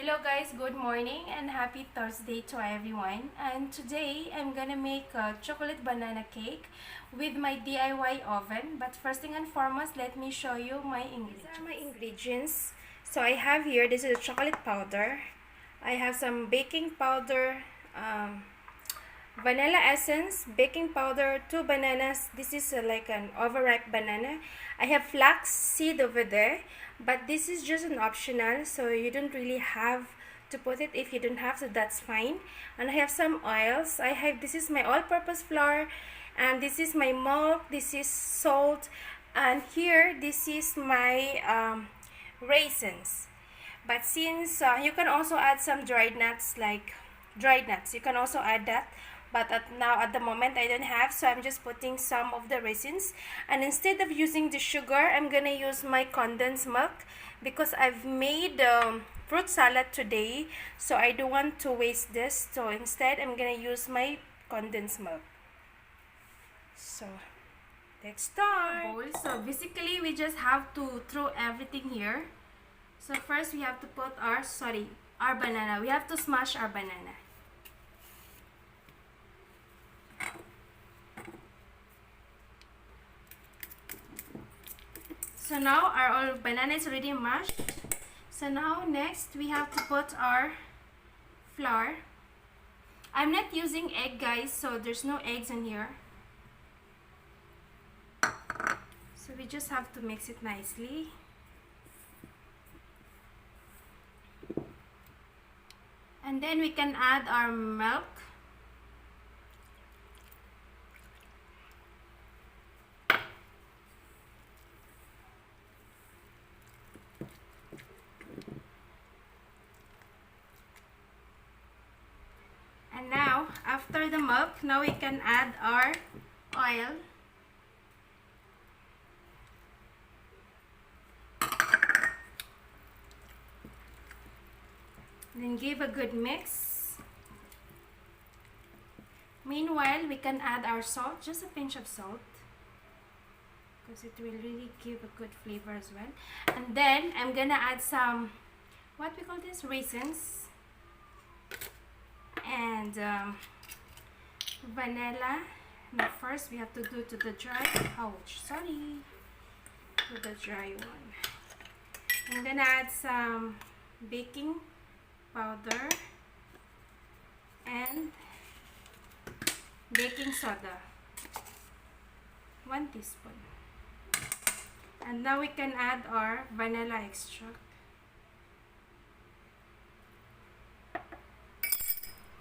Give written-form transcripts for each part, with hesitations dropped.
Hello guys, good morning and happy Thursday to everyone. And today I'm gonna make a chocolate banana cake with my DIY oven. But first thing and foremost, let me show you my ingredients. These are my ingredients. So I have here, this is a chocolate powder. I have some baking powder, vanilla essence, baking powder, 2 bananas. This is like an overripe banana. I have flax seed over there, but this is just an optional, so you don't really have to put it. If you don't have to, that's fine. And I have some oils. This is my all-purpose flour, and this is my milk, this is salt, and here this is my raisins. But since you can also add some dried nuts, like dried nuts, you can also add that, but at the moment I don't have, so I'm just putting some of the raisins. And instead of using the sugar, I'm gonna use my condensed milk because I've made fruit salad today, so I don't want to waste this. So instead I'm gonna use my condensed milk. So let's start. So basically we just have to throw everything here. So first we have to put our banana. We have to smash our banana. So now our banana is already mashed. So now next we have to put our flour. I'm not using egg, guys, so there's no eggs in here. So we just have to mix it nicely. And then we can add our milk. And now, after the milk, now we can add our oil. Then give a good mix. Meanwhile, we can add our salt, just a pinch of salt, because it will really give a good flavor as well. And then I'm gonna add some, what we call this, raisins, and vanilla. Now first we have to do to the dry, to the dry one. I'm gonna add some baking powder and baking soda, 1 teaspoon. And now we can add our vanilla extract.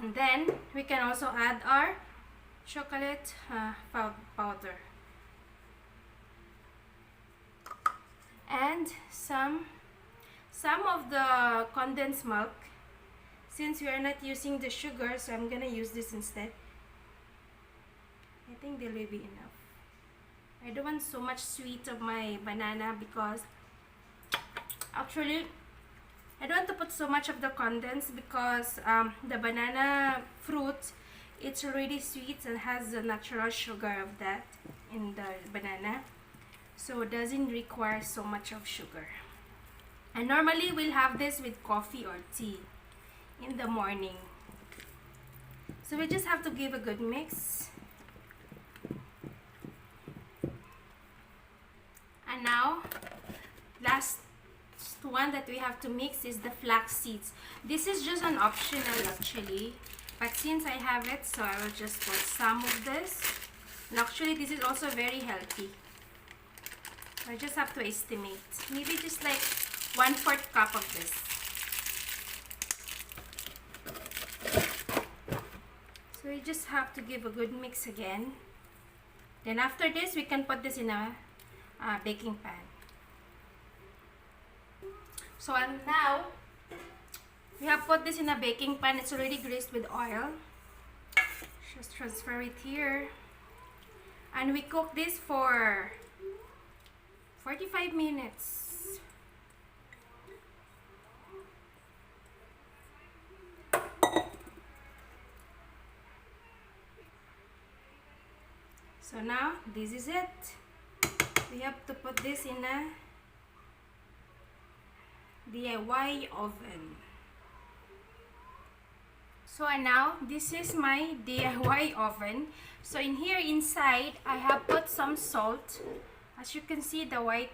And then we can also add our chocolate powder and some of the condensed milk. Since we are not using the sugar, so I'm gonna use this instead. I think they will be enough. I don't want so much sweet of my banana because actually I don't want to put so much of the condensed because the banana fruit, it's already sweet and has the natural sugar of that in the banana, so it doesn't require so much of sugar. And normally we'll have this with coffee or tea in the morning. So we just have to give a good mix. And now last one that we have to mix is the flax seeds. This is just an optional actually, but since I have it, so I will just put some of this. And actually this is also very healthy, so I just have to estimate maybe just like 1/4 cup of this. So you just have to give a good mix again. Then after this we can put this in a baking pan. So and now we have put this in a baking pan. It's already greased with oil. Just transfer it here. And we cook this for 45 minutes. So now this is it. We have to put this in a DIY oven. So now this is my DIY oven. So in here inside I have put some salt. As you can see, the white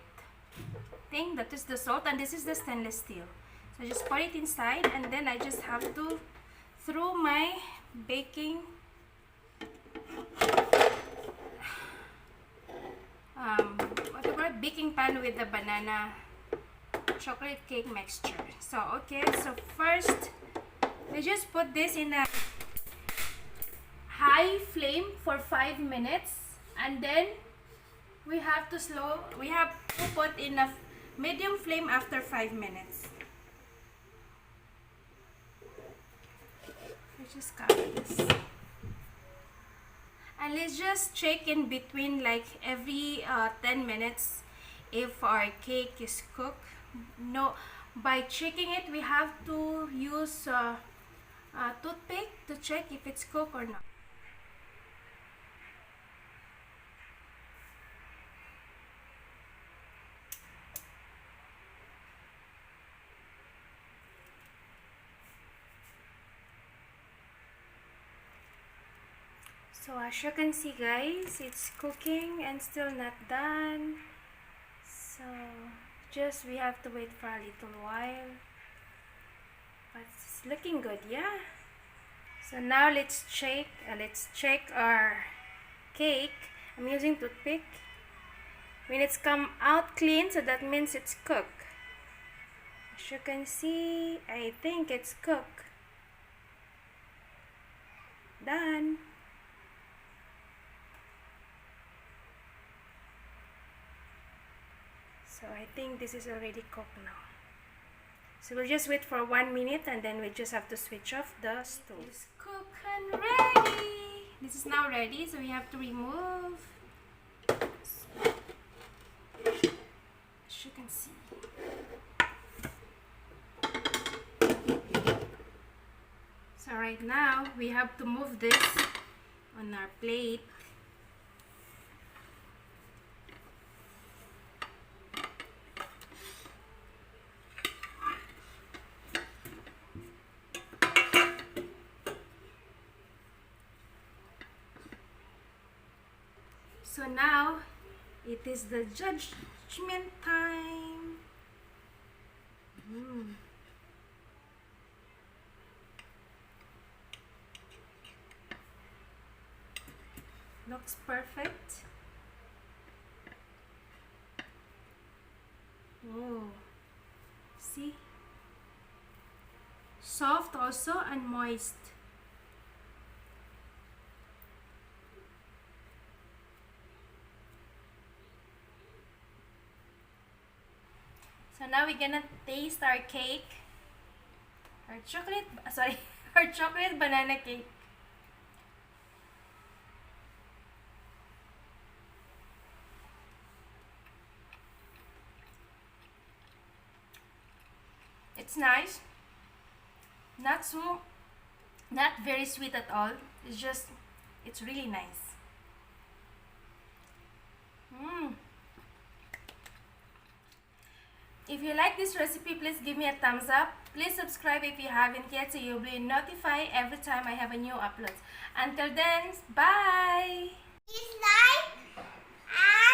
thing, that is the salt, and this is the stainless steel. So I just put it inside, and then I just have to throw my baking baking pan with the banana chocolate cake mixture. So okay, so first we just put this in a high flame for 5 minutes, and then we have to put in a medium flame after 5 minutes. We just cover this, and let's just check in between, like every 10 minutes, if our cake is cooked. No, by checking it we have to use a toothpick to check if it's cooked or not. So as you can see guys, it's cooking and still not done. So just we have to wait for a little while. But it's looking good, yeah. So now let's check our cake. I'm using toothpick. When it's come out clean, so that means it's cooked. As you can see, I think it's cooked. Done. So I think this is already cooked now. So we'll just wait for 1 minute, and then we just have to switch off the stove. It's cooked and ready. This is now ready, so we have to remove. As you can see. So right now we have to move this on our plate. So now it is the judgment time. Looks perfect. Oh, see? Soft also and moist. So now we're gonna taste our cake. Our chocolate banana cake. It's nice. Not very sweet at all. It's really nice. If you like this recipe, please give me a thumbs up. Please subscribe if you haven't yet, so you'll be notified every time I have a new upload. Until then, bye! Please like and